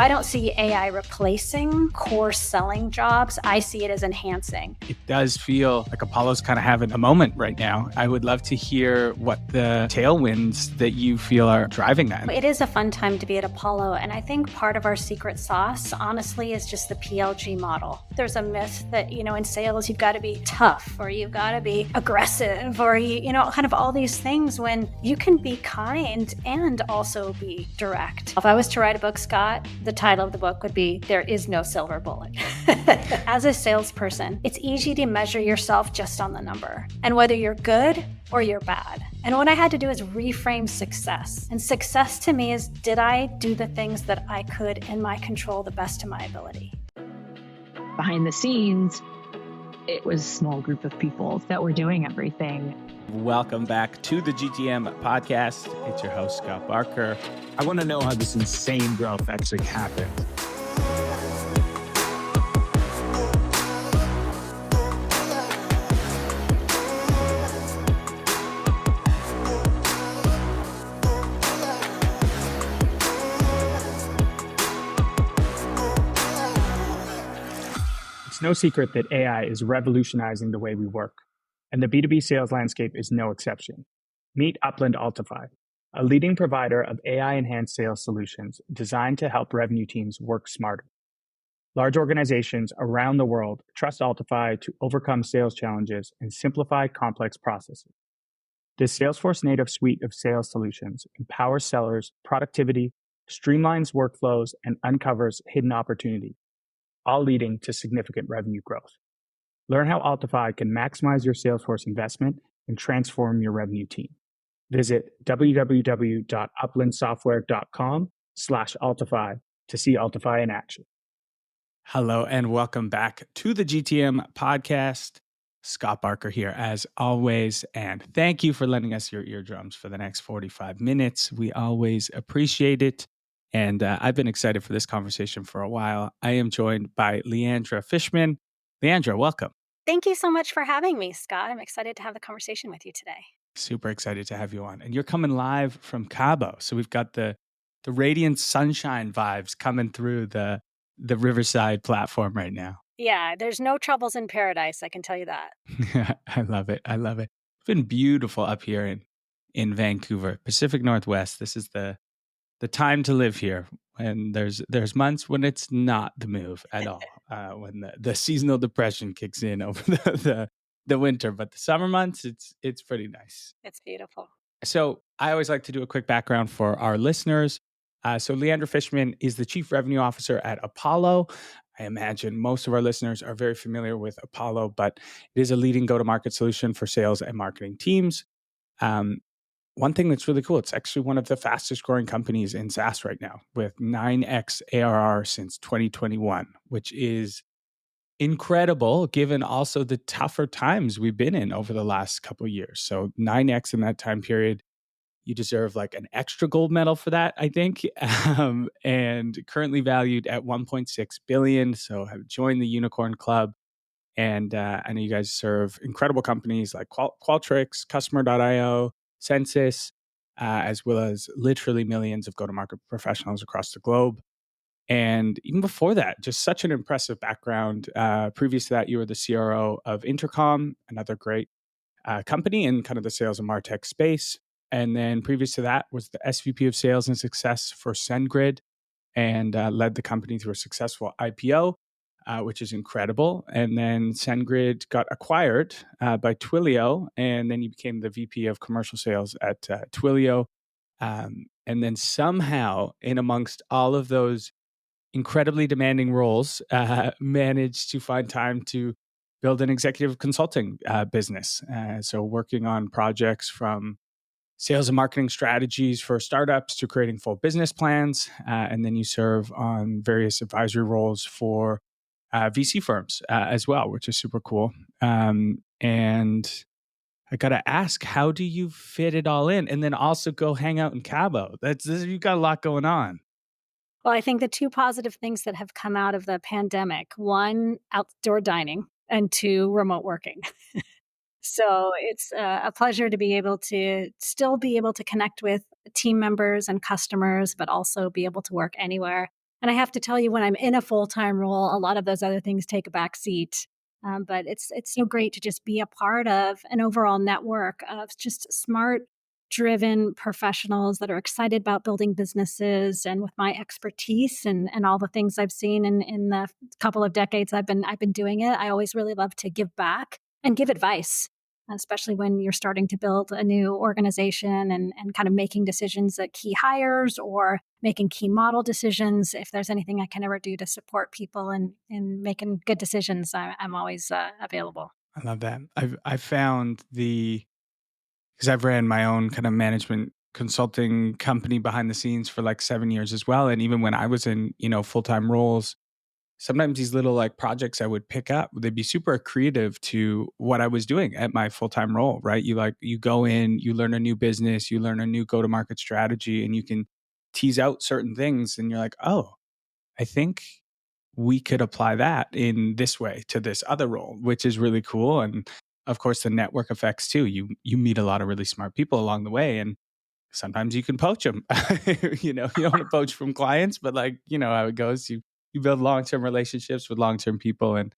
I don't see AI replacing core selling jobs. I see it as enhancing. It does feel like Apollo's kind of having a moment right now. I would love to hear what the tailwinds that you feel are driving that. It is a fun time to be at Apollo, and I think part of our secret sauce, honestly, is just the PLG model. There's a myth that, in sales, you've got to be tough, or you've got to be aggressive, or, kind of all these things, when you can be kind and also be direct. If I was to write a book, Scott, the title of the book would be There Is No Silver Bullet. As a salesperson, it's easy to measure yourself just on the number, and whether you're good or you're bad. And what I had to do is reframe success. And success to me is, did I do the things that I could in my control the best of my ability? Behind the scenes, it was a small group of people that were doing everything. Welcome back to the GTM podcast. It's your host, Scott Barker. I want to know how this insane growth actually happened. It's no secret that AI is revolutionizing the way we work, and the B2B sales landscape is no exception. Meet Upland Altify, a leading provider of AI-enhanced sales solutions designed to help revenue teams work smarter. Large organizations around the world trust Altify to overcome sales challenges and simplify complex processes. This Salesforce-native suite of sales solutions empowers sellers' productivity, streamlines workflows, and uncovers hidden opportunities, all leading to significant revenue growth. Learn how Altify can maximize your Salesforce investment and transform your revenue team. Visit www.uplandsoftware.com/Altify to see Altify in action. Hello, and welcome back to the GTM podcast. Scott Barker here, as always, and thank you for lending us your eardrums for the next 45 minutes. We always appreciate it. And I've been excited for this conversation for a while. I am joined by Leandra Fishman. Leandra, welcome. Thank you so much for having me, Scott. I'm excited to have the conversation with you today. Super excited to have you on. And you're coming live from Cabo. So we've got the radiant sunshine vibes coming through the Riverside platform right now. Yeah, there's no troubles in paradise, I can tell you that. I love it. I love it. It's been beautiful up here in Vancouver, Pacific Northwest. This is the time to live here. And there's months when it's not the move at all, when the seasonal depression kicks in over the winter. But the summer months, it's pretty nice. It's beautiful. So I always like to do a quick background for our listeners. So Leandra Fishman is the Chief Revenue Officer at Apollo. I imagine most of our listeners are very familiar with Apollo, but it is a leading go-to-market solution for sales and marketing teams. One thing that's really cool, it's actually one of the fastest growing companies in SaaS right now, with 9x ARR since 2021, which is incredible given also the tougher times we've been in over the last couple of years. So 9x in that time period, you deserve like an extra gold medal for that, I think, and currently valued at $1.6 billion. So have joined the Unicorn Club. And I know you guys serve incredible companies like Qualtrics, Customer.io, Census, as well as literally millions of go-to-market professionals across the globe. And even before that, just such an impressive background. Previous to that, you were the CRO of Intercom, another great company in kind of the sales and MarTech space. And then previous to that was the SVP of Sales and Success for SendGrid, and led the company through a successful IPO, which is incredible. And then SendGrid got acquired by Twilio, and then you became the VP of Commercial Sales at Twilio. And then somehow, in amongst all of those incredibly demanding roles, managed to find time to build an executive consulting business. So working on projects from sales and marketing strategies for startups to creating full business plans. And then you serve on various advisory roles for VC firms as well, which is super cool. And I got to ask, how do you fit it all in? And then also go hang out in Cabo? You've got a lot going on. Well, I think the two positive things that have come out of the pandemic, one, outdoor dining, and two, remote working. So it's a pleasure to be able to still be able to connect with team members and customers, but also be able to work anywhere. And I have to tell you, when I'm in a full-time role, a lot of those other things take a back seat. But it's so great to just be a part of an overall network of just smart, driven professionals that are excited about building businesses. And with my expertise and all the things I've seen in the couple of decades I've been doing it, I always really love to give back and give advice, especially when you're starting to build a new organization and kind of making decisions at key hires or making key model decisions. If there's anything I can ever do to support people in making good decisions, I'm always available. I love that. I've found because I've ran my own kind of management consulting company behind the scenes for like 7 years as well. And even when I was in, full-time roles, sometimes these little like projects I would pick up, they'd be super creative to what I was doing at my full-time role, right? You go in, you learn a new business, you learn a new go-to-market strategy, and you can tease out certain things. And you're like, oh, I think we could apply that in this way to this other role, which is really cool. And of course, the network effects too. You meet a lot of really smart people along the way, and sometimes you can poach them. You don't want to poach from clients, but like how it goes. You build long-term relationships with long-term people, and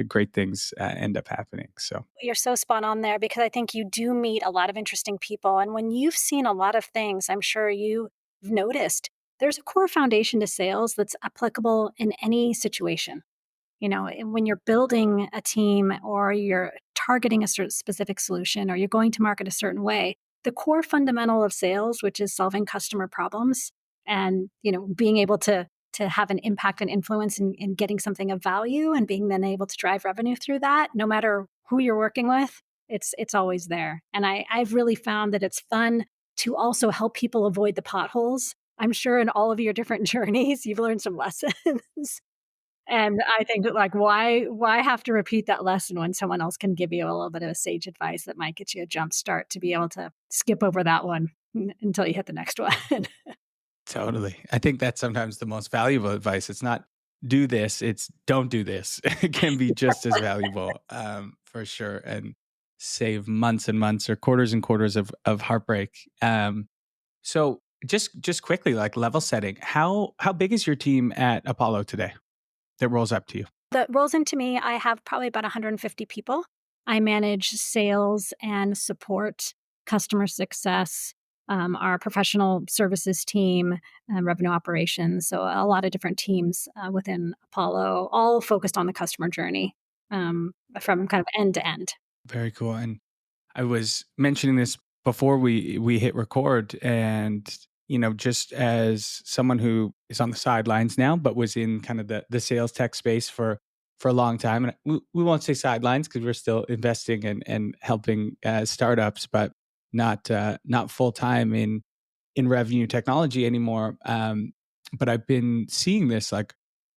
great things end up happening. So You're so spot on there, because I think you do meet a lot of interesting people. And when you've seen a lot of things, I'm sure you've noticed there's a core foundation to sales that's applicable in any situation. And when you're building a team or you're targeting a certain specific solution or you're going to market a certain way, the core fundamental of sales, which is solving customer problems and, being able to have an impact and influence in getting something of value and being then able to drive revenue through that, no matter who you're working with, it's always there. And I've really found that it's fun to also help people avoid the potholes. I'm sure in all of your different journeys, you've learned some lessons. And I think that, like, why have to repeat that lesson when someone else can give you a little bit of sage advice that might get you a jump start to be able to skip over that one until you hit the next one. totally, I think that's sometimes the most valuable advice. It's not do this; it's don't do this. It can be just as valuable, for sure, and save months and months or quarters and quarters of heartbreak. So just quickly, like level setting, how big is your team at Apollo today that rolls up to you? That rolls into me, I have probably about 150 people. I manage sales and support, customer success, our professional services team, revenue operations. So a lot of different teams within Apollo, all focused on the customer journey, from kind of end to end. Very cool. And I was mentioning this before we hit record, and just as someone who is on the sidelines now, but was in kind of the sales tech space for a long time, and we won't say sidelines because we're still investing and helping startups, but not full time in revenue technology anymore. But I've been seeing this like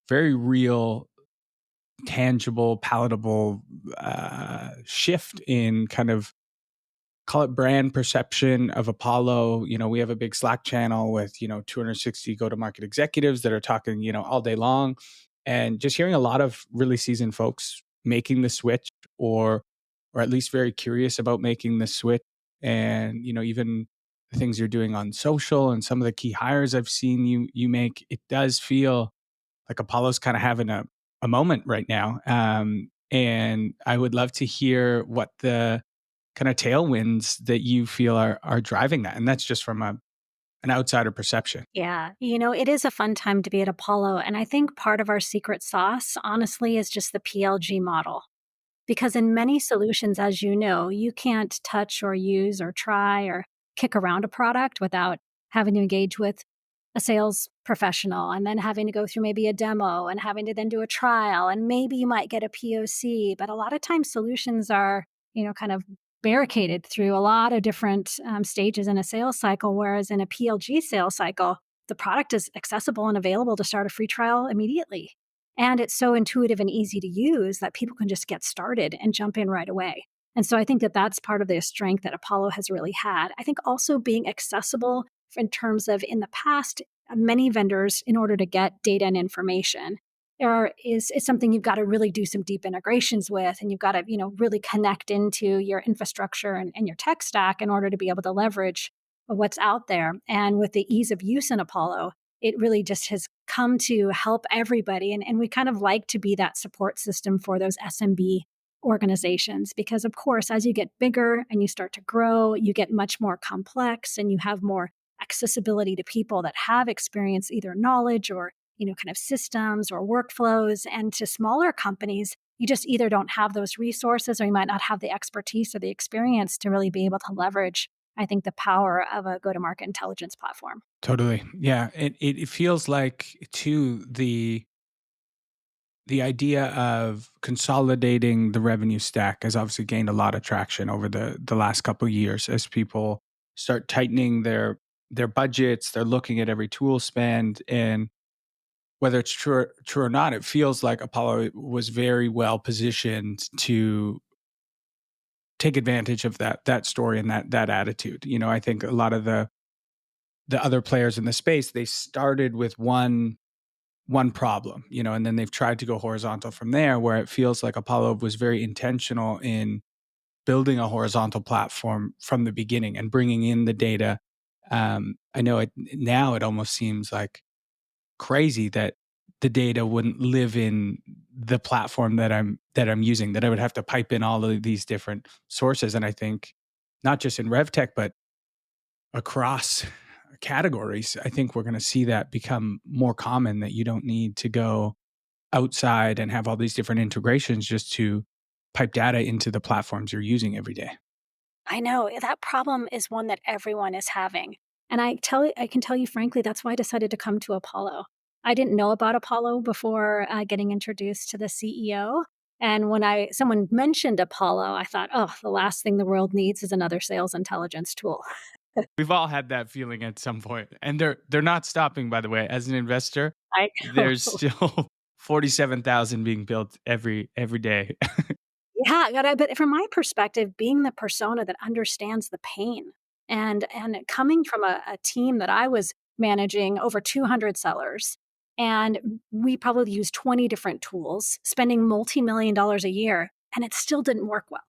very real, tangible, palatable shift in kind of, call it, brand perception of Apollo. We have a big Slack channel with 260 go-to-market executives that are talking all day long, and just hearing a lot of really seasoned folks making the switch, or at least very curious about making the switch. And even the things you're doing on social and some of the key hires I've seen you make, it does feel like Apollo's kind of having a moment right now. And I would love to hear what the kind of tailwinds that you feel are driving that. And that's just from an outsider perception. Yeah. It is a fun time to be at Apollo. And I think part of our secret sauce, honestly, is just the PLG model. Because in many solutions, as you know, you can't touch or use or try or kick around a product without having to engage with a sales professional and then having to go through maybe a demo and having to then do a trial. And maybe you might get a POC. But a lot of times solutions are, kind of barricaded through a lot of different stages in a sales cycle. Whereas in a PLG sales cycle, the product is accessible and available to start a free trial immediately. And it's so intuitive and easy to use that people can just get started and jump in right away. And so I think that that's part of the strength that Apollo has really had. I think also being accessible in terms of, in the past, many vendors, in order to get data and information, is something you've got to really do some deep integrations with, and you've got to really connect into your infrastructure and your tech stack in order to be able to leverage what's out there. And with the ease of use in Apollo, it really just has come to help everybody. And we kind of like to be that support system for those SMB organizations, because of course, as you get bigger and you start to grow, you get much more complex and you have more accessibility to people that have experience, either knowledge or, kind of systems or workflows. And to smaller companies, you just either don't have those resources, or you might not have the expertise or the experience to really be able to leverage, I think, the power of a go-to-market intelligence platform. Totally. Yeah. It feels like, too, the idea of consolidating the revenue stack has obviously gained a lot of traction over the last couple of years as people start tightening their budgets. They're looking at every tool spend, and whether it's true or not, it feels like Apollo was very well positioned to take advantage of that story and that attitude. I think a lot of the other players in the space, they started with one problem, and then they've tried to go horizontal from there, where it feels like Apollo was very intentional in building a horizontal platform from the beginning and bringing in the data. I know now it almost seems like crazy that the data wouldn't live in the platform that I'm using, that I would have to pipe in all of these different sources. And I think not just in RevTech, but across categories, I think we're going to see that become more common, that you don't need to go outside and have all these different integrations just to pipe data into the platforms you're using every day. I know that problem is one that everyone is having. And I can tell you frankly, that's why I decided to come to Apollo. I didn't know about Apollo before getting introduced to the CEO. And when someone mentioned Apollo, I thought, oh, the last thing the world needs is another sales intelligence tool. We've all had that feeling at some point, and they're not stopping. By the way, as an investor, I know. there's still 47,000 being built every day. Yeah, but from my perspective, being the persona that understands the pain, and coming from a team that I was managing over 200 sellers, and we probably used 20 different tools, spending multi-million dollars a year, and it still didn't work well.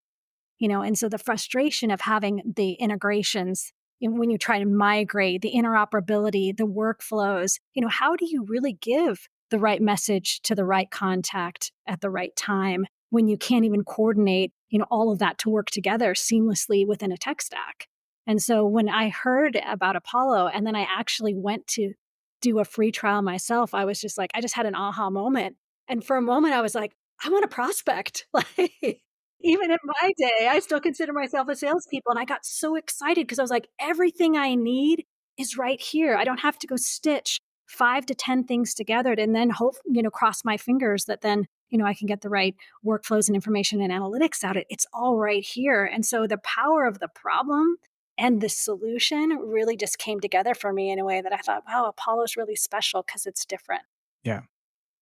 And so the frustration of having the integrations, when you try to migrate, the interoperability, the workflows, how do you really give the right message to the right contact at the right time when you can't even coordinate, all of that to work together seamlessly within a tech stack? And so when I heard about Apollo, and then I actually went to do a free trial myself, I was just like, I just had an aha moment. And for a moment, I was like, I want to prospect. Like, even in my day, I still consider myself a salespeople. And I got so excited because I was like, everything I need is right here. I don't have to go stitch 5 to 10 things together and then hope, cross my fingers that then, I can get the right workflows and information and analytics out. It's all right here. And so the power of the problem and the solution really just came together for me in a way that I thought, wow, Apollo's really special because it's different. Yeah,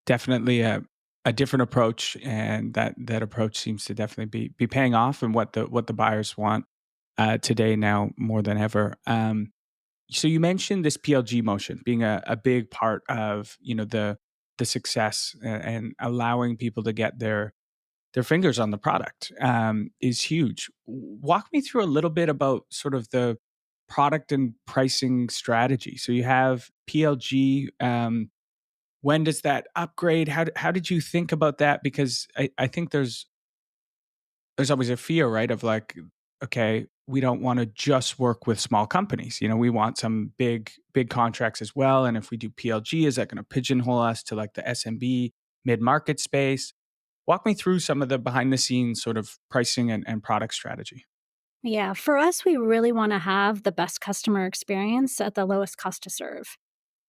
definitely a different approach, and that approach seems to definitely be paying off, and what the buyers want today now more than ever. So you mentioned this PLG motion being a big part of the success, and allowing people to get their fingers on the product is huge. Walk me through a little bit about sort of the product and pricing strategy. So you have PLG. When does that upgrade? How did you think about that? Because I think there's always a fear, right, of like, okay, we don't want to just work with small companies. We want some big contracts as well. And if we do PLG, is that going to pigeonhole us to like the SMB mid-market space? Walk me through some of the behind the scenes sort of pricing and product strategy. Yeah, for us, we really want to have the best customer experience at the lowest cost to serve.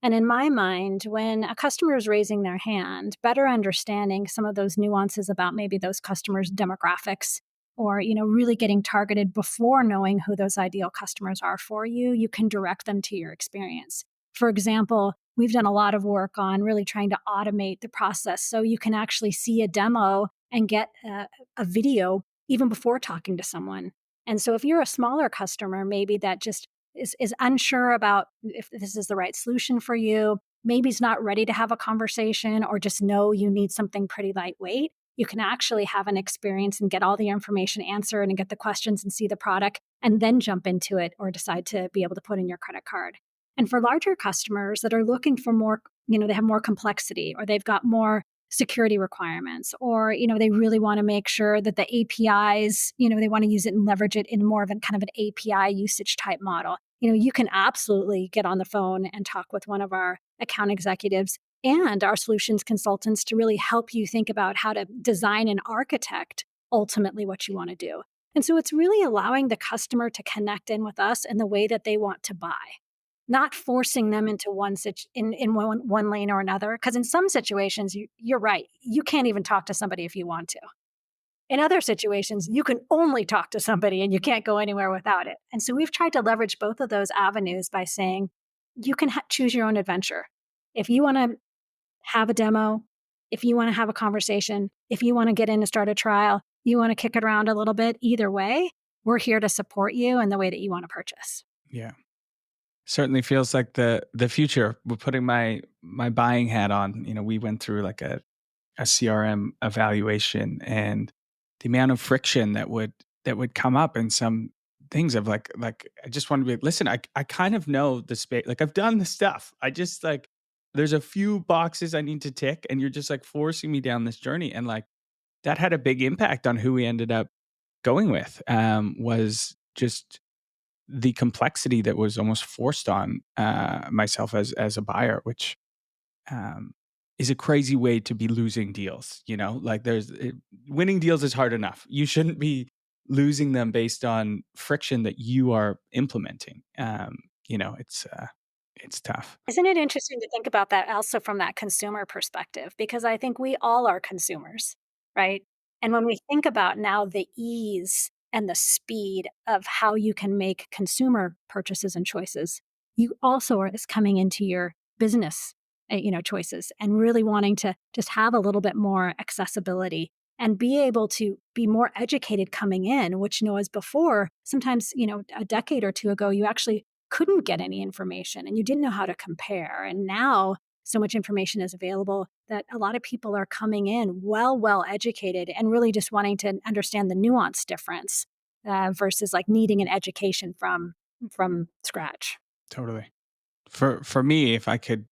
And in my mind, when a customer is raising their hand, better understanding some of those nuances about maybe those customers' demographics, or really getting targeted before knowing who those ideal customers are for you, you can direct them to your experience. For example, we've done a lot of work on really trying to automate the process so you can actually see a demo and get a video even before talking to someone. And so if you're a smaller customer, maybe that just is unsure about if this is the right solution for you, maybe is not ready to have a conversation, or just know you need something pretty lightweight, you can actually have an experience and get all the information answered and get the questions and see the product, and then jump into it or decide to be able to put in your credit card. And for larger customers that are looking for more, they have more complexity, or they've got more security requirements, or, they really want to make sure that the APIs, they want to use it and leverage it in more of a kind of an API usage type model. You can absolutely get on the phone and talk with one of our account executives and our solutions consultants to really help you think about how to design and architect ultimately what you want to do. And so it's really allowing the customer to connect in with us in the way that they want to buy, not forcing them into one lane or another. Because in some situations, you're right, you can't even talk to somebody if you want to. In other situations, you can only talk to somebody and you can't go anywhere without it. And so we've tried to leverage both of those avenues by saying you can choose your own adventure. If you want to have a demo, if you want to have a conversation, if you want to get in and start a trial, you want to kick it around a little bit, either way, we're here to support you in the way that you want to purchase. Yeah. Certainly feels like the future. We're putting my buying hat on. We went through like a CRM evaluation, and the amount of friction that would come up in some things of like I just want to be, listen, I kind of know the space, like I've done the stuff. I just like, there's a few boxes I need to tick, and you're just like forcing me down this journey. And like that had a big impact on who we ended up going with, was just the complexity that was almost forced on myself as a buyer, which is a crazy way to be losing deals. Like winning deals is hard enough. You shouldn't be losing them based on friction that you are implementing. It's tough. Isn't it interesting to think about that also from that consumer perspective? Because I think we all are consumers, right? And when we think about now the ease and the speed of how you can make consumer purchases and choices, you also is coming into your business, choices, and really wanting to just have a little bit more accessibility and be able to be more educated coming in, which, as before, sometimes, a decade or two ago, you actually couldn't get any information and you didn't know how to compare. And now so much information is available that a lot of people are coming in well educated and really just wanting to understand the nuance difference versus like needing an education from scratch. Totally. For me, if I could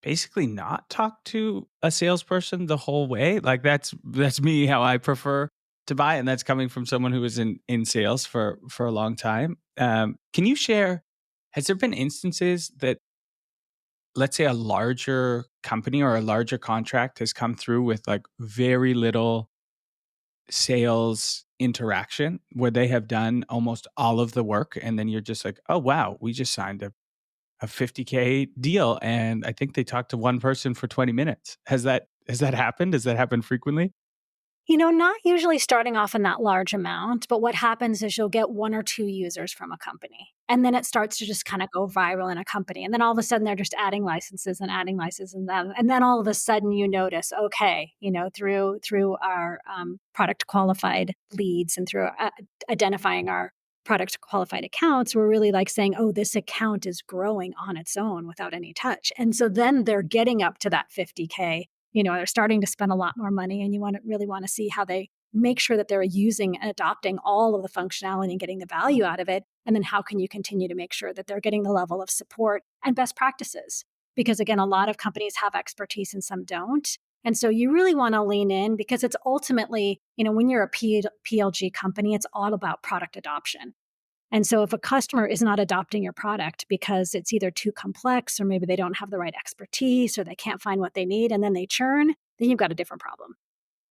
basically not talk to a salesperson the whole way, like that's me, how I prefer to buy, and that's coming from someone who was in sales for a long time. Can you share, has there been instances that, let's say, a larger company or a larger contract has come through with like very little sales interaction, where they have done almost all of the work, and then you're just like, oh wow, we just signed a $50K deal, and I think they talked to one person for 20 minutes. Has that happened? Does that happen frequently? Not usually starting off in that large amount, but what happens is you'll get one or two users from a company, and then it starts to just kind of go viral in a company. And then all of a sudden they're just adding licenses and adding licenses. And then all of a sudden you notice, okay, through our product qualified leads and through identifying our product qualified accounts, we're really like saying, oh, this account is growing on its own without any touch. And so then they're getting up to that 50K. They're starting to spend a lot more money, and you really want to see how they make sure that they're using and adopting all of the functionality and getting the value out of it. And then how can you continue to make sure that they're getting the level of support and best practices? Because again, a lot of companies have expertise and some don't. And so you really want to lean in, because it's ultimately, when you're a PLG company, it's all about product adoption. And so if a customer is not adopting your product because it's either too complex, or maybe they don't have the right expertise, or they can't find what they need, and then they churn, then you've got a different problem.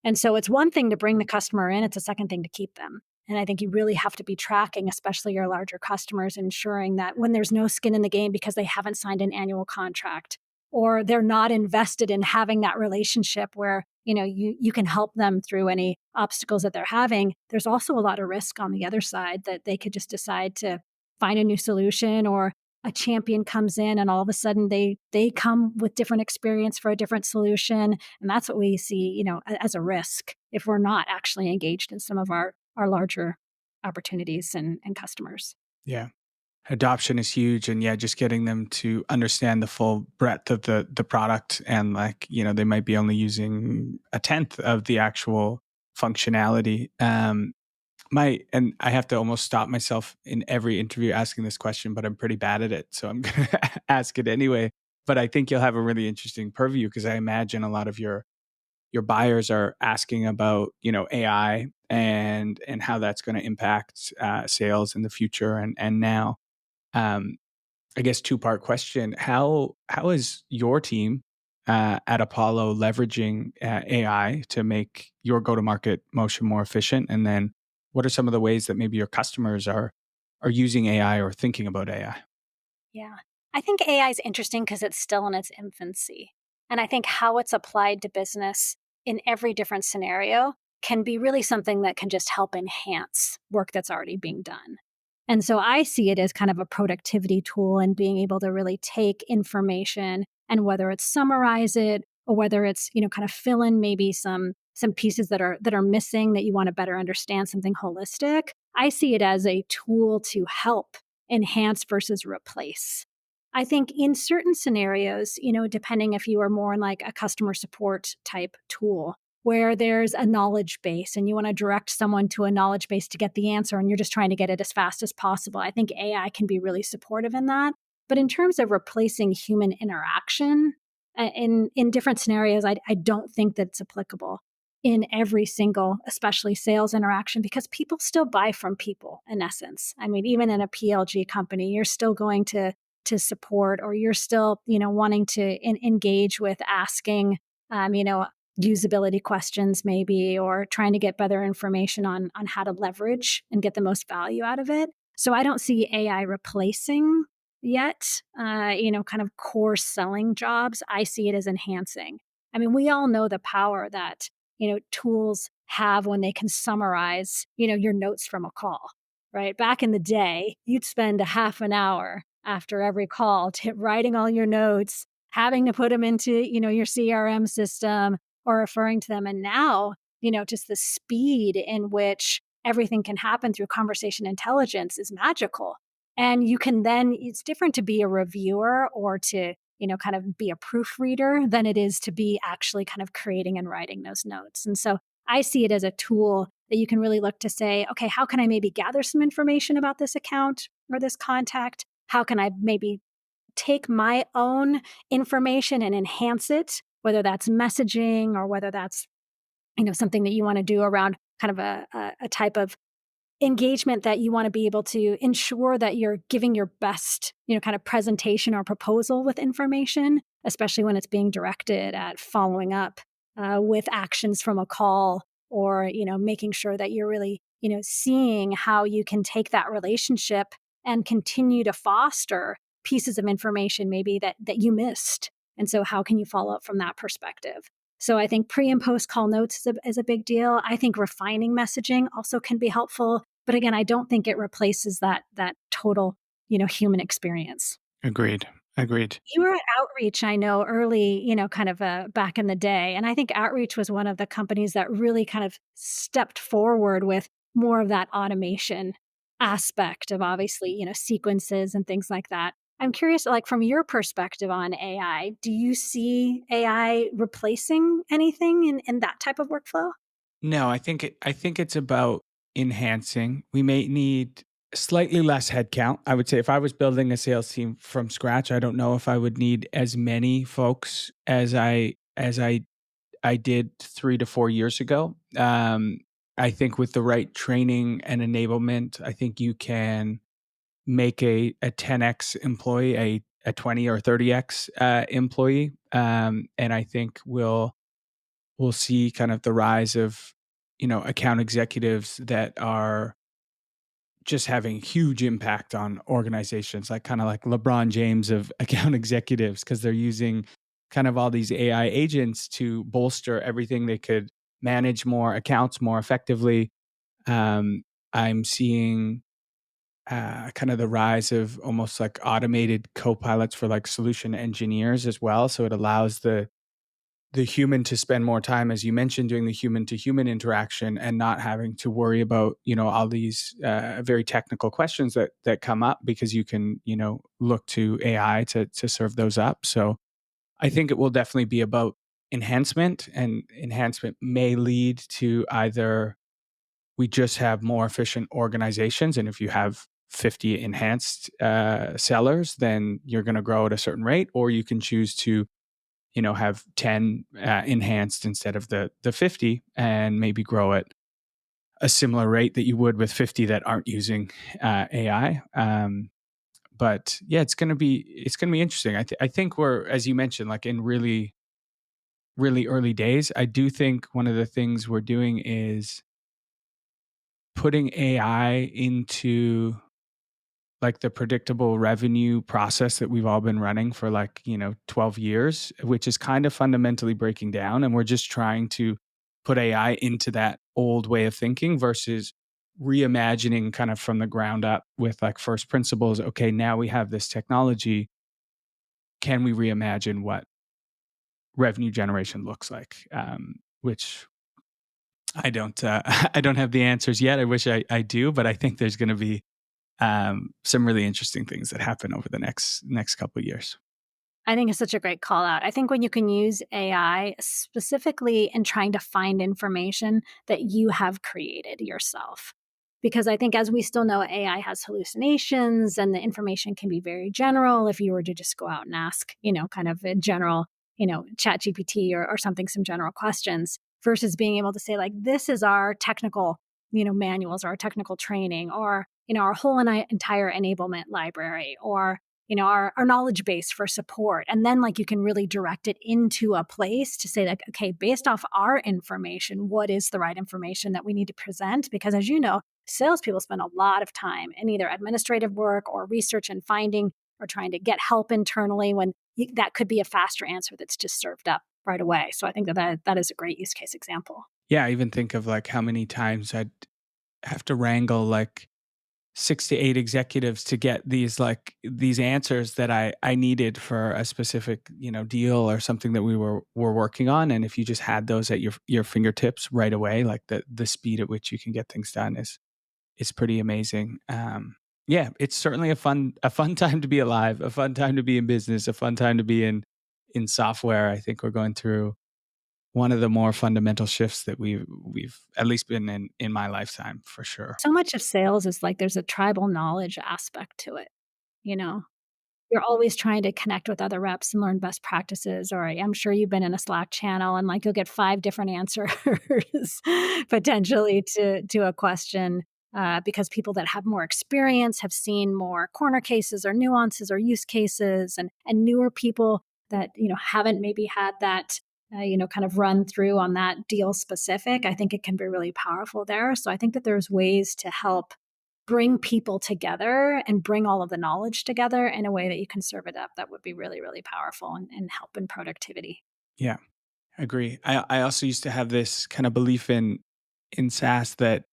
And so it's one thing to bring the customer in, it's a second thing to keep them. And I think you really have to be tracking, especially your larger customers, ensuring that when there's no skin in the game because they haven't signed an annual contract, or they're not invested in having that relationship where you can help them through any obstacles that they're having, there's also a lot of risk on the other side that they could just decide to find a new solution, or a champion comes in and all of a sudden they come with different experience for a different solution. And that's what we see, as a risk if we're not actually engaged in some of our larger opportunities and customers. Yeah. Adoption is huge, and just getting them to understand the full breadth of the product, and like, they might be only using a tenth of the actual functionality. And I have to almost stop myself in every interview asking this question, but I'm pretty bad at it. So I'm going to ask it anyway. But I think you'll have a really interesting purview because I imagine a lot of your buyers are asking about, AI and how that's going to impact sales in the future and now. Um, I guess two-part question: how is your team at Apollo leveraging AI to make your go-to-market motion more efficient? And then, what are some of the ways that maybe your customers are using AI or thinking about AI? Yeah. I think AI is interesting because it's still in its infancy. And I think how it's applied to business in every different scenario can be really something that can just help enhance work that's already being done. And so I see it as kind of a productivity tool and being able to really take information and whether it's summarize it or whether it's, kind of fill in maybe some pieces that are missing that you want to better understand something holistic. I see it as a tool to help enhance versus replace. I think in certain scenarios, depending if you are more in like a customer support type tool where there's a knowledge base and you want to direct someone to a knowledge base to get the answer and you're just trying to get it as fast as possible, I think AI can be really supportive in that. But in terms of replacing human interaction in different scenarios, I don't think that it's applicable in every single, especially sales interaction, because people still buy from people in essence. I mean, even in a PLG company, you're still going to support, or you're still, wanting to engage with asking, usability questions maybe, or trying to get better information on how to leverage and get the most value out of it. So I don't see AI replacing yet, kind of core selling jobs. I see it as enhancing. I mean, we all know the power that tools have when they can summarize, your notes from a call, right? Back in the day, you'd spend a half an hour after every call writing all your notes, having to put them into, your CRM system or referring to them. And now, just the speed in which everything can happen through conversation intelligence is magical. And you can then, it's different to be a reviewer or to kind of be a proofreader than it is to be actually kind of creating and writing those notes. And so I see it as a tool that you can really look to say, okay, how can I maybe gather some information about this account or this contact? How can I maybe take my own information and enhance it, whether that's messaging or whether that's, something that you want to do around kind of a type of engagement that you want to be able to ensure that you're giving your best, kind of presentation or proposal with information, especially when it's being directed at following up with actions from a call or, making sure that you're really, seeing how you can take that relationship and continue to foster pieces of information maybe that you missed. And so how can you follow up from that perspective? So I think pre and post call notes is a big deal. I think refining messaging also can be helpful. But again, I don't think it replaces that total, human experience. Agreed. You were at Outreach, I know, early, kind of back in the day. And I think Outreach was one of the companies that really kind of stepped forward with more of that automation aspect of obviously, sequences and things like that. I'm curious, like from your perspective on AI, do you see AI replacing anything in that type of workflow? No, I think it's about enhancing. We may need slightly less headcount. I would say if I was building a sales team from scratch, I don't know if I would need as many folks as I did 3 to 4 years ago. I think with the right training and enablement, I think you can make a 10x employee a 20 or 30x employee, and I think we'll see kind of the rise of account executives that are just having huge impact on organizations, like kind of like LeBron James of account executives, because they're using kind of all these AI agents to bolster everything they could manage more accounts more effectively. I'm seeing kind of the rise of almost like automated co-pilots for like solution engineers as well. So it allows the human to spend more time, as you mentioned, doing the human to human interaction and not having to worry about, all these very technical questions that come up, because you can, look to AI to serve those up. So I think it will definitely be about enhancement, and enhancement may lead to either we just have more efficient organizations. And if you have 50 enhanced sellers, then you're going to grow at a certain rate, or you can choose to, have 10 enhanced instead of the 50, and maybe grow at a similar rate that you would with 50 that aren't using AI. But yeah, it's going to be interesting. I think we're, as you mentioned, like in really, really early days. I do think one of the things we're doing is putting AI into like the predictable revenue process that we've all been running for 12 years, which is kind of fundamentally breaking down. And we're just trying to put AI into that old way of thinking versus reimagining kind of from the ground up with like first principles. Okay, now we have this technology. Can we reimagine what revenue generation looks like? Which I don't I don't have the answers yet. I wish I do, but I think there's going to be some really interesting things that happen over the next couple of years. I think it's such a great call out. I think when you can use AI specifically in trying to find information that you have created yourself. Because I think, as we still know, AI has hallucinations and the information can be very general. If you were to just go out and ask, kind of a general, chat GPT or something, some general questions, versus being able to say, like, this is our technical, manuals or our technical training, or, our whole entire enablement library, or our knowledge base for support. And then like you can really direct it into a place to say, like, okay, based off our information, what is the right information that we need to present? Because as you know, salespeople spend a lot of time in either administrative work or research and finding or trying to get help internally, when that could be a faster answer that's just served up right away. So I think that is a great use case example. Yeah, I even think of like how many times I'd have to wrangle like 6 to 8 executives to get these answers that I needed for a specific, deal or something that we were working on. And if you just had those at your fingertips right away, like the speed at which you can get things done is pretty amazing. Yeah, it's certainly a fun time to be alive, a fun time to be in business, a fun time to be in software. I think we're going through one of the more fundamental shifts that we've at least been in my lifetime, for sure. So much of sales is like there's a tribal knowledge aspect to it, you know? You're always trying to connect with other reps and learn best practices, or I'm sure you've been in a Slack channel and like you'll get 5 different answers potentially to a question, because people that have more experience have seen more corner cases or nuances or use cases, and newer people that, haven't maybe had that, kind of run through on that deal specific. I think it can be really powerful there. So I think that there's ways to help bring people together and bring all of the knowledge together in a way that you can serve it up that would be really, really powerful and help in productivity. Yeah, I agree. I also used to have this kind of belief in SaaS that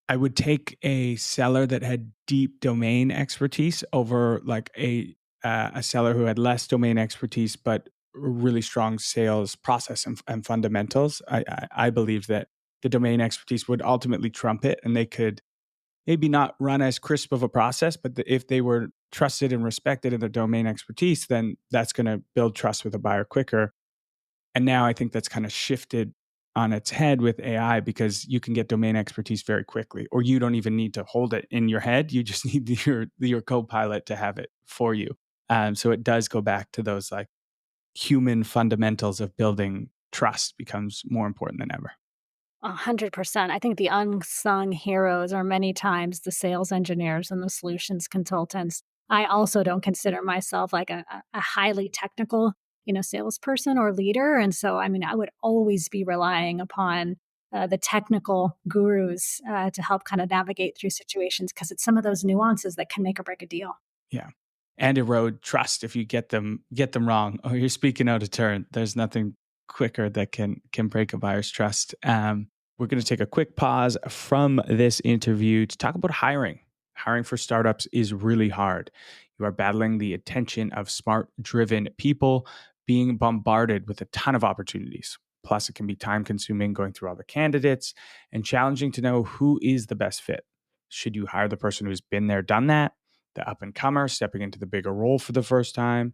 I would take a seller that had deep domain expertise over like a seller who had less domain expertise but really strong sales process and fundamentals. I believe that the domain expertise would ultimately trump it, and they could maybe not run as crisp of a process, but if they were trusted and respected in their domain expertise, then that's going to build trust with a buyer quicker. And now I think that's kind of shifted on its head with AI, because you can get domain expertise very quickly, or you don't even need to hold it in your head. You just need your co-pilot to have it for you. So it does go back to those like human fundamentals of building trust becomes more important than ever. 100%. I think the unsung heroes are many times the sales engineers and the solutions consultants. I also don't consider myself like a highly technical, salesperson or leader. And so, I mean, I would always be relying upon the technical gurus to help kind of navigate through situations, because it's some of those nuances that can make or break a deal. Yeah. And erode trust if you get them wrong, or you're speaking out of turn. There's nothing quicker that can break a buyer's trust. We're going to take a quick pause from this interview to talk about hiring. Hiring for startups is really hard. You are battling the attention of smart, driven people, being bombarded with a ton of opportunities. Plus, it can be time consuming going through all the candidates and challenging to know who is the best fit. Should you hire the person who's been there, done that? The up and comer stepping into the bigger role for the first time?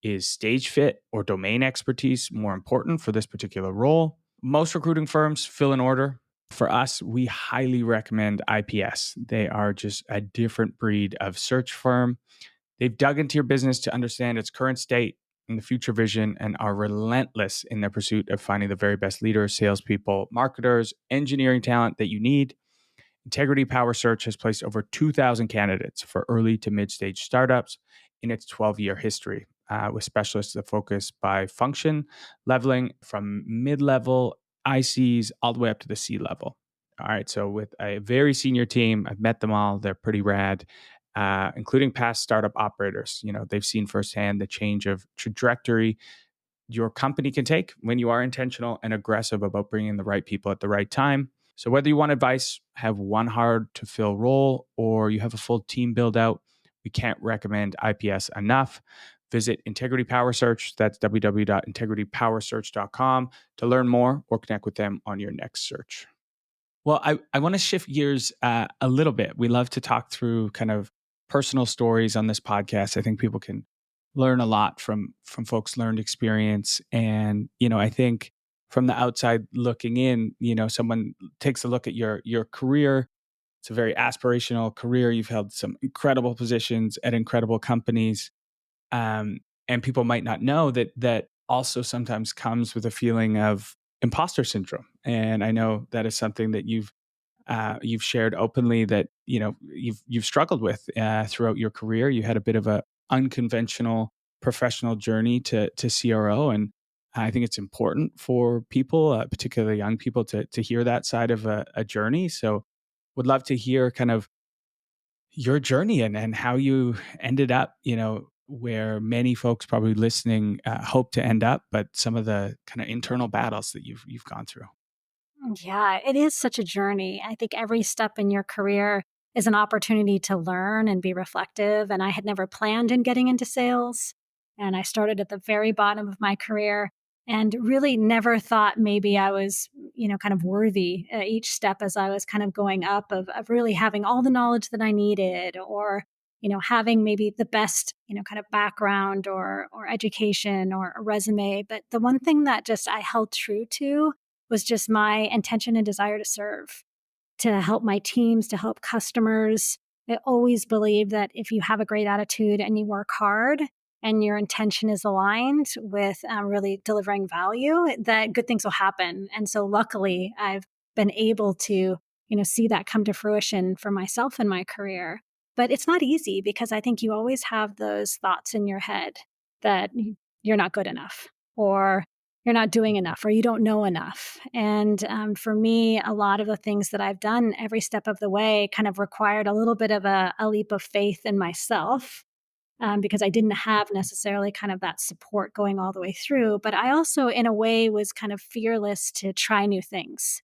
Is stage fit or domain expertise more important for this particular role? Most recruiting firms fill an order. For us, we highly recommend IPS. They are just a different breed of search firm. They've dug into your business to understand its current state and the future vision and are relentless in their pursuit of finding the very best leaders, salespeople, marketers, engineering talent that you need. Integrity Power Search has placed over 2,000 candidates for early to mid-stage startups in its 12-year history, with specialists that focus by function, leveling from mid-level ICs all the way up to the C level. All right, so with a very senior team, I've met them all. They're pretty rad, including past startup operators. You know, they've seen firsthand the change of trajectory your company can take when you are intentional and aggressive about bringing the right people at the right time. So whether you want advice, have one hard to fill role, or you have a full team build out, we can't recommend IPS enough. Visit Integrity Power Search. That's www.integritypowersearch.com to learn more or connect with them on your next search. Well, I want to shift gears a little bit. We love to talk through kind of personal stories on this podcast. I think people can learn a lot from folks' learned experience. And, you know, I think from the outside looking in, you know, someone takes a look at your career. It's a very aspirational career. You've held some incredible positions at incredible companies. And people might not know that also sometimes comes with a feeling of imposter syndrome. And I know that is something that you've shared openly that you know you've struggled with throughout your career. You had a bit of a unconventional professional journey to CRO, and I think it's important for people, particularly young people, to hear that side of a journey. So, would love to hear kind of your journey and how you ended up, you know, where many folks probably listening hope to end up, but some of the kind of internal battles that you've gone through. Yeah, it is such a journey. I think every step in your career is an opportunity to learn and be reflective. And I had never planned in getting into sales. And I started at the very bottom of my career and really never thought maybe I was, kind of worthy each step as I was kind of going up of really having all the knowledge that I needed or, having maybe the best, kind of background or education or a resume. But the one thing that just I held true to was just my intention and desire to serve, to help my teams, to help customers. I always believe that if you have a great attitude and you work hard and your intention is aligned with really delivering value, that good things will happen. And so luckily, I've been able to, see that come to fruition for myself in my career. But it's not easy because I think you always have those thoughts in your head that you're not good enough or you're not doing enough or you don't know enough. And for me, a lot of the things that I've done every step of the way kind of required a little bit of a leap of faith in myself because I didn't have necessarily kind of that support going all the way through. But I also, in a way, was kind of fearless to try new things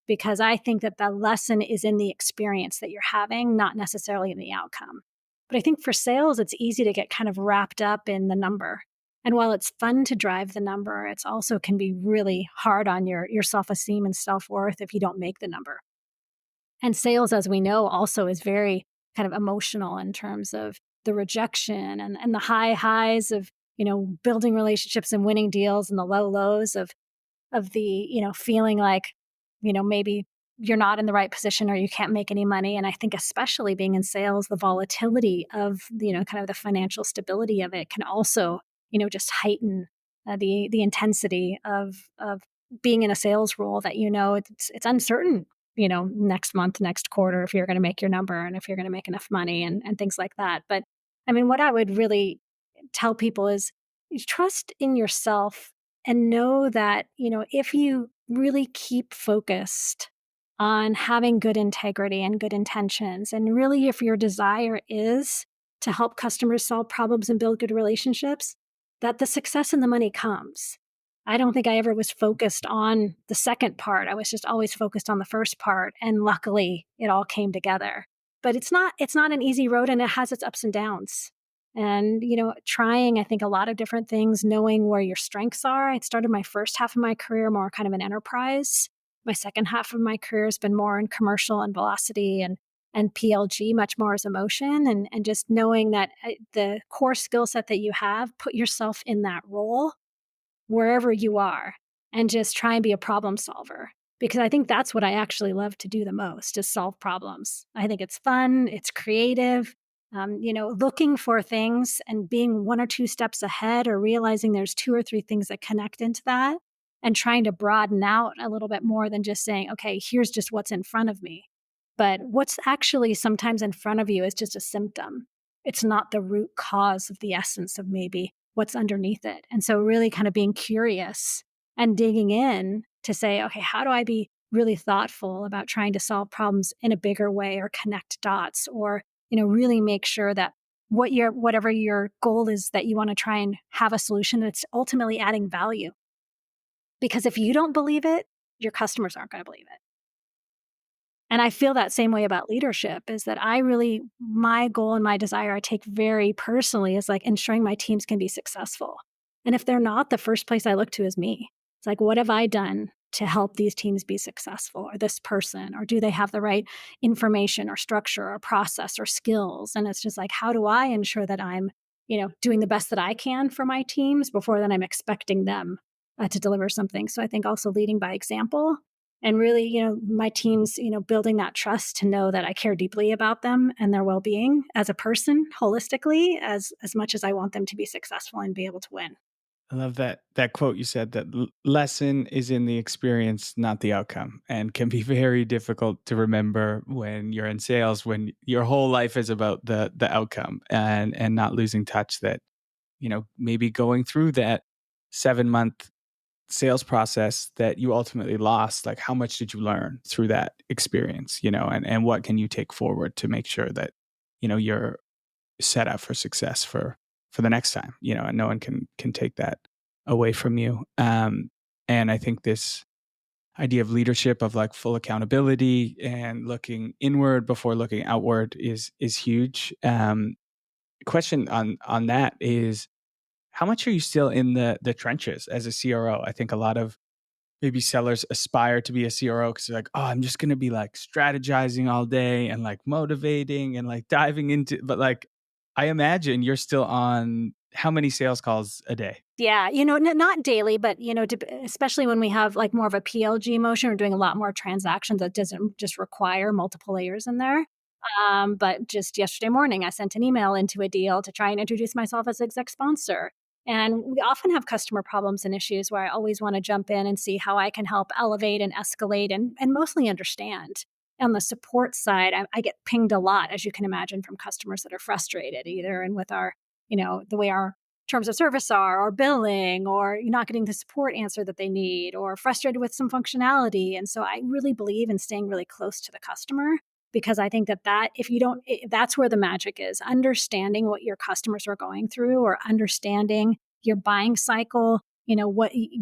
because I think that the lesson is in the experience that you're having, not necessarily in the outcome. But I think for sales, it's easy to get kind of wrapped up in the number. And while it's fun to drive the number, it's also can be really hard on your self-esteem and self-worth if you don't make the number. And sales, as we know, also is very kind of emotional in terms of the rejection and the high highs of, building relationships and winning deals and the low lows of the, feeling like, maybe you're not in the right position or you can't make any money. And I think especially being in sales, the volatility of, kind of the financial stability of it can also, just heighten the intensity of being in a sales role that, it's uncertain, next month, next quarter, if you're going to make your number and if you're going to make enough money and things like that. But I mean, what I would really tell people is trust in yourself and know that, if you really keep focused on having good integrity and good intentions, and really if your desire is to help customers solve problems and build good relationships, that the success and the money comes. I don't think I ever was focused on the second part. I was just always focused on the first part. And luckily it all came together. But it's not an easy road and it has its ups and downs. And, trying, I think, a lot of different things, knowing where your strengths are. I started my first half of my career more kind of an enterprise. My second half of my career has been more in commercial and velocity and PLG, much more as emotion. And just knowing that the core skill set that you have, put yourself in that role wherever you are. and just try and be a problem solver. Because I think that's what I actually love to do the most is solve problems. I think it's fun, it's creative. Looking for things and being one or two steps ahead or realizing there's two or three things that connect into that and trying to broaden out a little bit more than just saying, okay, here's just what's in front of me. But what's actually sometimes in front of you is just a symptom. It's not the root cause of the essence of maybe what's underneath it. And so really kind of being curious and digging in to say, okay, how do I be really thoughtful about trying to solve problems in a bigger way or connect dots or, really make sure that whatever your goal is that you want to try and have a solution that's ultimately adding value. Because if you don't believe it, your customers aren't going to believe it. And I feel that same way about leadership is that my goal and my desire I take very personally is like ensuring my teams can be successful. And if they're not, the first place I look to is me. It's like, what have I done to help these teams be successful or this person? Or do they have the right information or structure or process or skills? And it's just like, how do I ensure that I'm, doing the best that I can for my teams before then I'm expecting them to deliver something. So I think also leading by example and really, my teams, building that trust to know that I care deeply about them and their well-being as a person holistically as much as I want them to be successful and be able to win. I love that quote you said that lesson is in the experience, not the outcome, and can be very difficult to remember when you're in sales, when your whole life is about the outcome and not losing touch that, maybe going through that 7-month sales process that you ultimately lost, like how much did you learn through that experience, and what can you take forward to make sure that, you're set up for success for the next time, and no one can take that away from you. And I think this idea of leadership of like full accountability and looking inward before looking outward is huge. Question on that is, how much are you still in the trenches as a CRO? I think a lot of maybe sellers aspire to be a CRO because they're like, oh, I'm just going to be like strategizing all day and like motivating and like diving into, but like, I imagine you're still on how many sales calls a day? Yeah, not daily, but, especially when we have like more of a PLG motion, we're doing a lot more transactions that doesn't just require multiple layers in there. But just yesterday morning, I sent an email into a deal to try and introduce myself as exec sponsor. And we often have customer problems and issues where I always want to jump in and see how I can help elevate and escalate and mostly understand. On the support side, I get pinged a lot, as you can imagine, from customers that are frustrated, either and with our, the way our terms of service are, or billing, or not getting the support answer that they need, or frustrated with some functionality. And so I really believe in staying really close to the customer because I think that if you don't, that's where the magic is. Understanding what your customers are going through or understanding your buying cycle,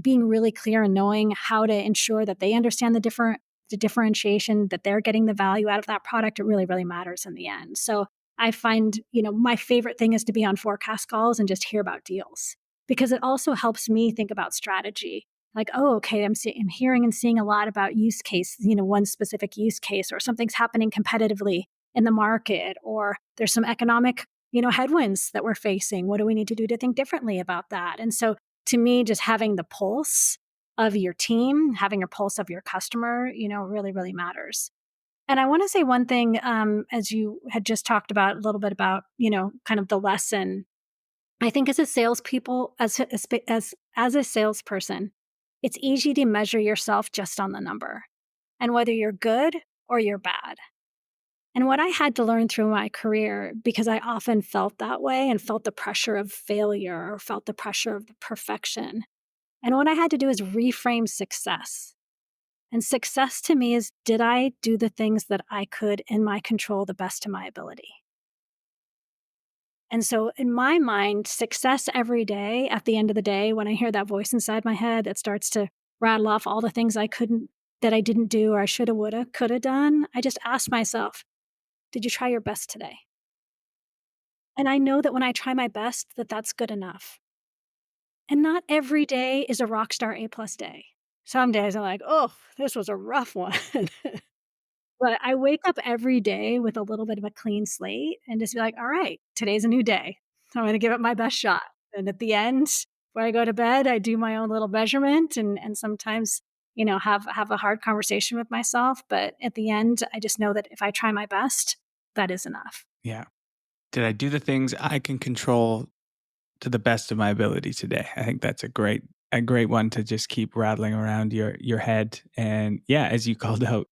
being really clear and knowing how to ensure that they understand the differentiation, that they're getting the value out of that product, it really, really matters in the end. So I find, my favorite thing is to be on forecast calls and just hear about deals because it also helps me think about strategy. Like, oh, okay, I'm hearing and seeing a lot about use case, one specific use case or something's happening competitively in the market or there's some economic, headwinds that we're facing. What do we need to do to think differently about that? And so to me, just having the pulse of your team, having a pulse of your customer, really, really matters. And I want to say one thing, as you had just talked about a little bit about, kind of the lesson. I think as a salespeople, as a salesperson, it's easy to measure yourself just on the number and whether you're good or you're bad. And what I had to learn through my career, because I often felt that way and felt the pressure of failure or felt the pressure of the perfection. And what I had to do is reframe success. And success to me is, did I do the things that I could in my control the best of my ability? And so in my mind, success every day, at the end of the day, when I hear that voice inside my head that starts to rattle off all the things that I didn't do or I shoulda, woulda, coulda done, I just ask myself, did you try your best today? And I know that when I try my best, that's good enough. And not every day is a rockstar A+ day. Some days I'm like, oh, this was a rough one. But I wake up every day with a little bit of a clean slate and just be like, all right, today's a new day. So I'm going to give it my best shot. And at the end, Before I go to bed, I do my own little measurement and sometimes, have a hard conversation with myself. But at the end, I just know that if I try my best, that is enough. Yeah. Did I do the things I can control to the best of my ability today? I think that's a great one to just keep rattling around your head. And yeah, as you called out,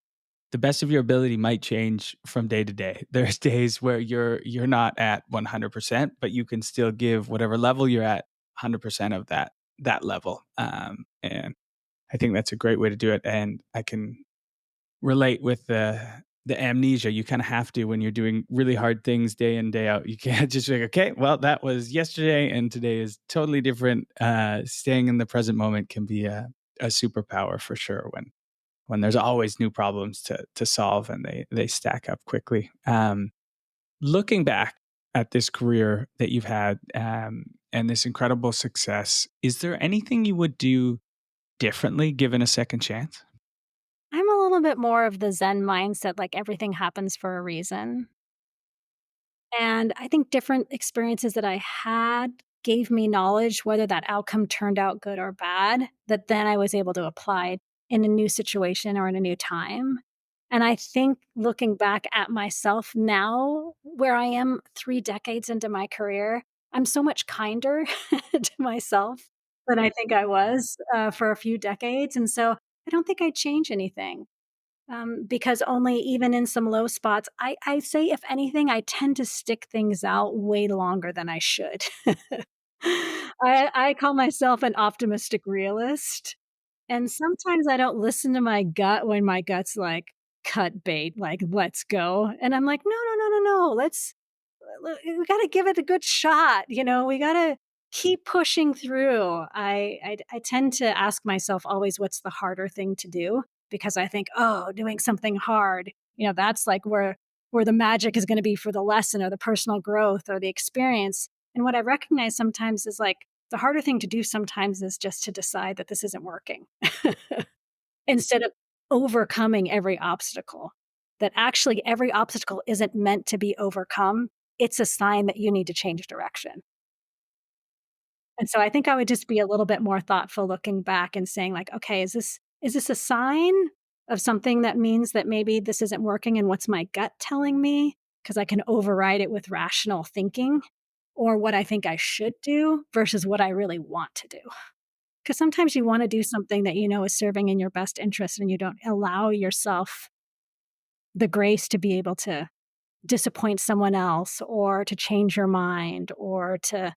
the best of your ability might change from day to day. There's days where you're not at 100%, but you can still give whatever level you're at 100% of that level. And I think that's a great way to do it. And I can relate with the amnesia. You kind of have to when you're doing really hard things day in day out. You can't just be like, okay, well, that was yesterday, and today is totally different. Staying in the present moment can be a superpower for sure when there's always new problems to solve and they stack up quickly. Looking back at this career that you've had and this incredible success, is there anything you would do differently given a second chance? I'm a little bit more of the Zen mindset, like everything happens for a reason. And I think different experiences that I had gave me knowledge, whether that outcome turned out good or bad, that then I was able to apply in a new situation or in a new time. And I think looking back at myself now, where I am 3 decades into my career, I'm so much kinder to myself than I think I was for a few decades. And so I don't think I'd change anything. Because only even in some low spots, I say, if anything, I tend to stick things out way longer than I should. I call myself an optimistic realist. And sometimes I don't listen to my gut when my gut's like, cut bait, like, let's go. And I'm like, no, no, no, no, no. We got to give it a good shot. We got to keep pushing through. I tend to ask myself always, what's the harder thing to do? Because I think, oh, doing something hard, that's like where the magic is going to be for the lesson or the personal growth or the experience. And what I recognize sometimes is like the harder thing to do sometimes is just to decide that this isn't working instead of overcoming every obstacle. That actually every obstacle isn't meant to be overcome. It's a sign that you need to change direction. And so I think I would just be a little bit more thoughtful looking back and saying like, okay, is this a sign of something that means that maybe this isn't working and what's my gut telling me? Because I can override it with rational thinking or what I think I should do versus what I really want to do. Because sometimes you want to do something that you know is serving in your best interest and you don't allow yourself the grace to be able to disappoint someone else or to change your mind or to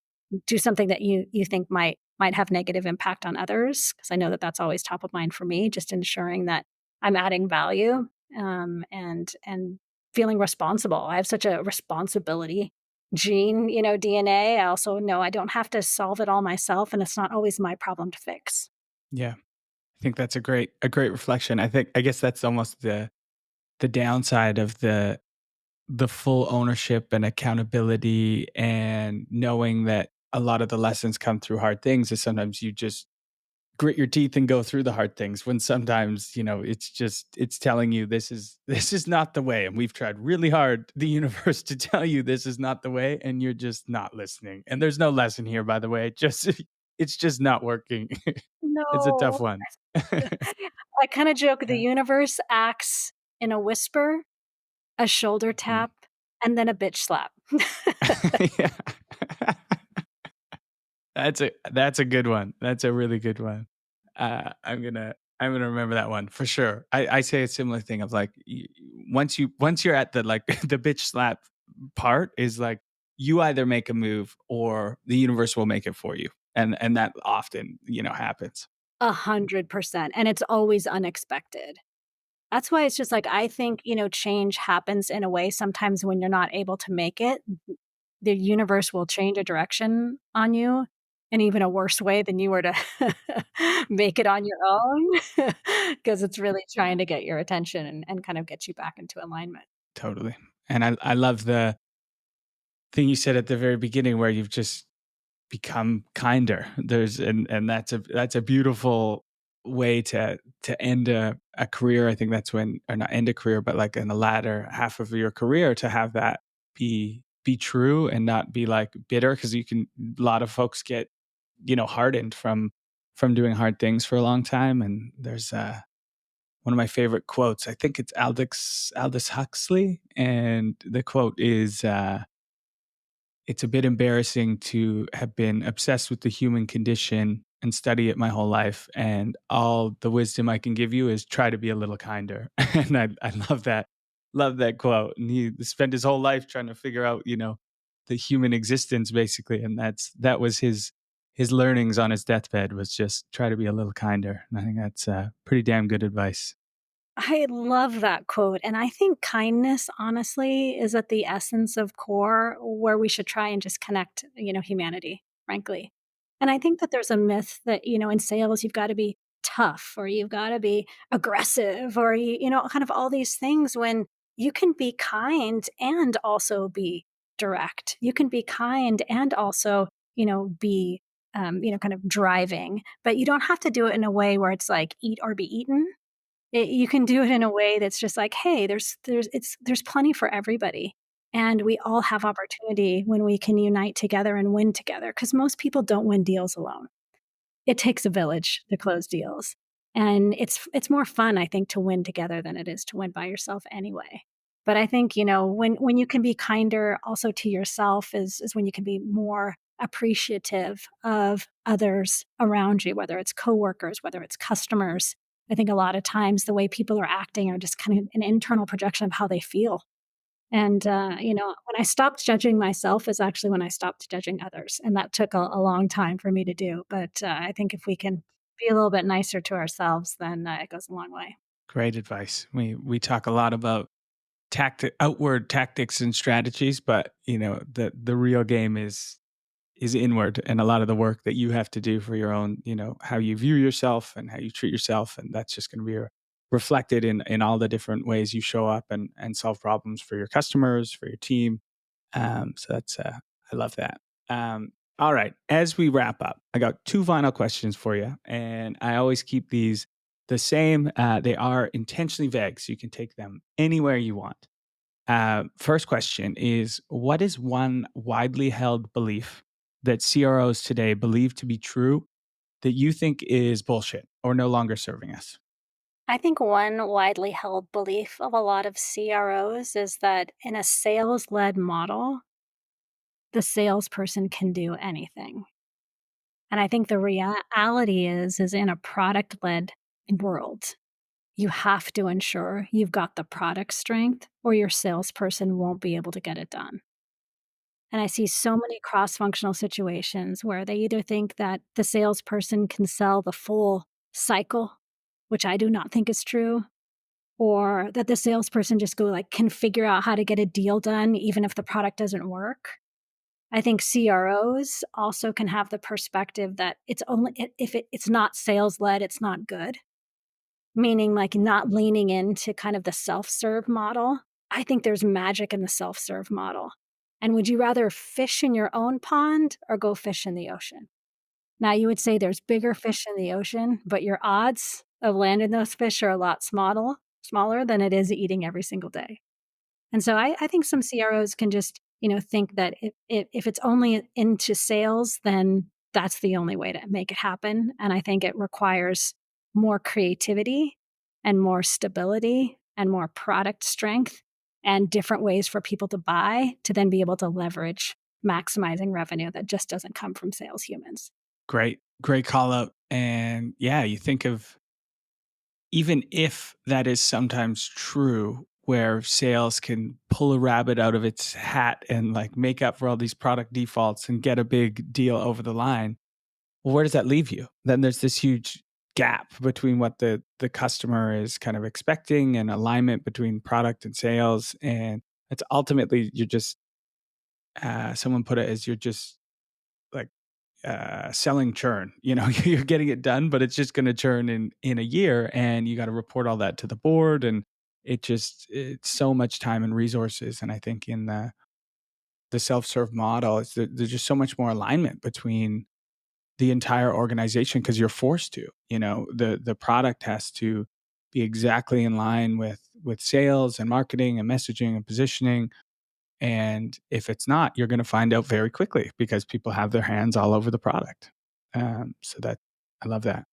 do something that you think might have negative impact on others, because I know that that's always top of mind for me, just ensuring that I'm adding value, and feeling responsible. I have such a responsibility gene, DNA. I also know I don't have to solve it all myself, and it's not always my problem to fix. Yeah. I think that's a great reflection. I guess that's almost the downside of the full ownership and accountability and knowing that a lot of the lessons come through hard things is sometimes you just grit your teeth and go through the hard things when sometimes it's telling you this is not the way, and we've tried really hard, the universe, to tell you this is not the way, and you're just not listening. And there's no lesson here, by the way. It's just not working. It's a tough No. one. I kind of joke the Yeah. universe acts in a whisper, a shoulder Mm. tap, and then a bitch slap. Yeah. That's a good one. That's a really good one. I'm gonna remember that one for sure. I say a similar thing of like once you're at the like the bitch slap part is like you either make a move or the universe will make it for you, and that often happens. 100%. And it's always unexpected. That's why it's just like, I think, change happens in a way sometimes when you're not able to make it. The universe will change a direction on you in even a worse way than you were to make it on your own because it's really trying to get your attention and kind of get you back into alignment. Totally. And I love the thing you said at the very beginning where you've just become kinder. And that's a beautiful way to end a career. I think that's when, or not end a career, but like in the latter half of your career, to have that be true and not be like bitter, because a lot of folks get hardened from doing hard things for a long time. And there's one of my favorite quotes. I think it's Aldous Huxley, and the quote is, "It's a bit embarrassing to have been obsessed with the human condition and study it my whole life, and all the wisdom I can give you is try to be a little kinder." And I love that quote. And he spent his whole life trying to figure out, the human existence basically, and that was his learnings on his deathbed, was just try to be a little kinder. And I think that's pretty damn good advice. I love that quote. And I think kindness, honestly, is at the essence of core where we should try and just connect, humanity, frankly. And I think that there's a myth that, in sales, you've got to be tough or you've got to be aggressive or, kind of all these things when you can be kind and also be direct. You can be kind and also, be, kind of driving, but you don't have to do it in a way where it's like eat or be eaten. You can do it in a way that's just like, "Hey, there's plenty for everybody, and we all have opportunity when we can unite together and win together. Because most people don't win deals alone. It takes a village to close deals, and it's more fun, I think, to win together than it is to win by yourself anyway. But I think, when you can be kinder also to yourself is when you can be more appreciative of others around you, whether it's coworkers, whether it's customers. I think a lot of times the way people are acting are just kind of an internal projection of how they feel. And, when I stopped judging myself is actually when I stopped judging others. And that took a long time for me to do. But I think if we can be a little bit nicer to ourselves, then it goes a long way. Great advice. We talk a lot about outward tactics and strategies, but the real game is inward, and a lot of the work that you have to do for your own, how you view yourself and how you treat yourself, and that's just going to be reflected in all the different ways you show up and solve problems for your customers, for your team. So that's I love that. All right, as we wrap up, I got two final questions for you, and I always keep these the same. They are intentionally vague, so you can take them anywhere you want. First question is, what is one widely held belief that CROs today believe to be true that you think is bullshit or no longer serving us? I think one widely held belief of a lot of CROs is that in a sales led model, the salesperson can do anything. And I think the reality is in a product led world, you have to ensure you've got the product strength or your salesperson won't be able to get it done. And I see so many cross functional situations where they either think that the salesperson can sell the full cycle, which I do not think is true, or that the salesperson just can figure out how to get a deal done even if the product doesn't work. I think CROs also can have the perspective that it's only if it's not sales led, it's not good. Meaning like not leaning into kind of the self-serve model. I think there's magic in the self-serve model. And would you rather fish in your own pond or go fish in the ocean? Now you would say there's bigger fish in the ocean, but your odds of landing those fish are a lot smaller than it is eating every single day. And so I think some CROs can just, think that if it's only into sales, then that's the only way to make it happen. And I think it requires more creativity and more stability and more product strength and different ways for people to buy to then be able to leverage maximizing revenue that just doesn't come from sales humans. Great call out. And yeah, you think of, even if that is sometimes true, where sales can pull a rabbit out of its hat and like make up for all these product defaults and get a big deal over the line, well, where does that leave you? Then there's this huge gap between what the customer is kind of expecting and alignment between product and sales. And it's ultimately, you're just, someone put it as, you're just like selling churn. You're getting it done, but it's just going to churn in a year, and you got to report all that to the board, and it's so much time and resources. And I think in the self-serve model, there's just so much more alignment between the entire organization, because you're forced to. The product has to be exactly in line with sales and marketing and messaging and positioning. And if it's not, you're going to find out very quickly because people have their hands all over the product. So that I love that.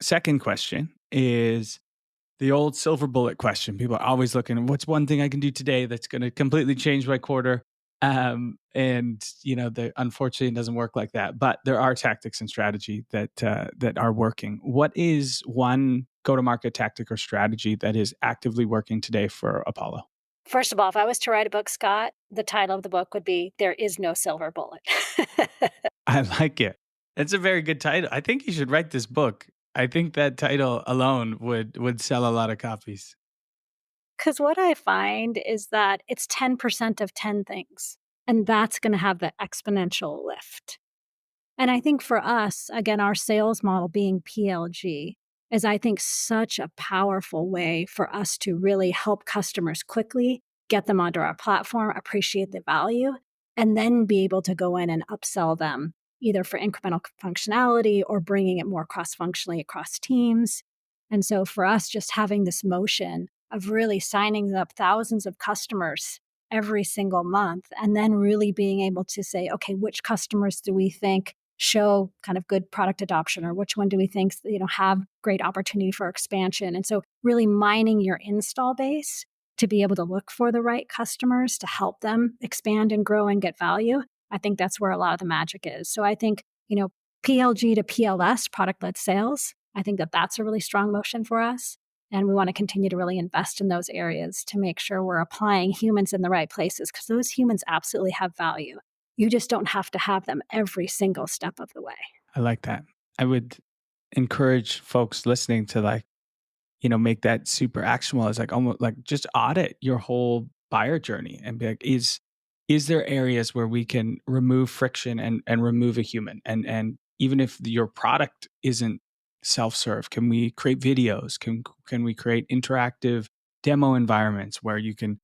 Second question is the old silver bullet question. People are always looking, what's one thing I can do today that's going to completely change my quarter? And unfortunately, it doesn't work like that. But there are tactics and strategy that are working. What is one go-to-market tactic or strategy that is actively working today for Apollo? First of all, if I was to write a book, Scott, the title of the book would be "There Is No Silver Bullet." I like it. It's a very good title. I think you should write this book. I think that title alone would sell a lot of copies. Because what I find is that it's 10% of 10 things, and that's going to have the exponential lift. And I think for us, again, our sales model being PLG is, I think, such a powerful way for us to really help customers quickly, get them onto our platform, appreciate the value, and then be able to go in and upsell them either for incremental functionality or bringing it more cross-functionally across teams. And so for us, just having this motion of really signing up thousands of customers every single month, and then really being able to say, okay, which customers do we think show kind of good product adoption, or which one do we think have great opportunity for expansion? And so really mining your install base to be able to look for the right customers to help them expand and grow and get value. I think that's where a lot of the magic is. So I think, PLG to PLS, product-led sales, I think that that's a really strong motion for us. And we want to continue to really invest in those areas to make sure we're applying humans in the right places, because those humans absolutely have value. You just don't have to have them every single step of the way. I like that. I would encourage folks listening to make that super actionable. It's almost just audit your whole buyer journey and be like, is there areas where we can remove friction and remove a human? And even if your product isn't self-serve, can we create videos? Can we create interactive demo environments where you can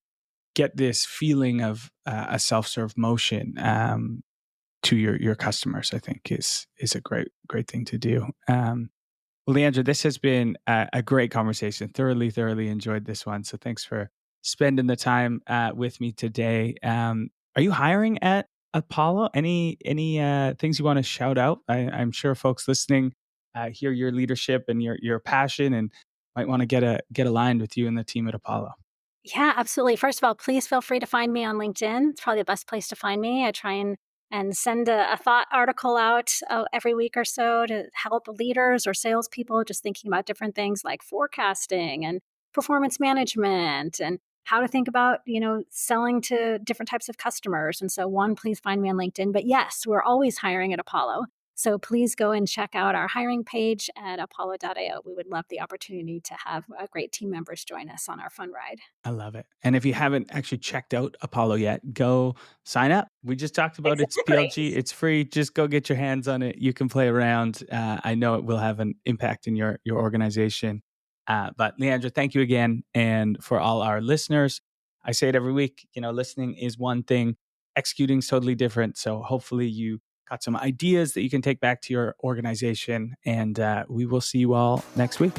get this feeling of a self-serve motion to your customers? I think is a great thing to do. Well, Leandra, this has been a great conversation. Thoroughly enjoyed this one. So thanks for spending the time with me today. Are you hiring at Apollo? Any things you want to shout out? I'm sure folks listening hear your leadership and your passion and might want to get aligned with you and the team at Apollo. Yeah, absolutely. First of all, please feel free to find me on LinkedIn. It's probably the best place to find me. I try and send a thought article out every week or so to help leaders or salespeople just thinking about different things like forecasting and performance management and how to think about, selling to different types of customers. And so please find me on LinkedIn. But yes, we're always hiring at Apollo. So please go and check out our hiring page at apollo.io. We would love the opportunity to have great team members join us on our fun ride. I love it. And if you haven't actually checked out Apollo yet, go sign up. We just talked about It's PLG. It's free. Just go get your hands on it. You can play around. I know it will have an impact in your organization. But Leandra, thank you again. And for all our listeners, I say it every week, listening is one thing, executing is totally different. So hopefully you got some ideas that you can take back to your organization. And we will see you all next week.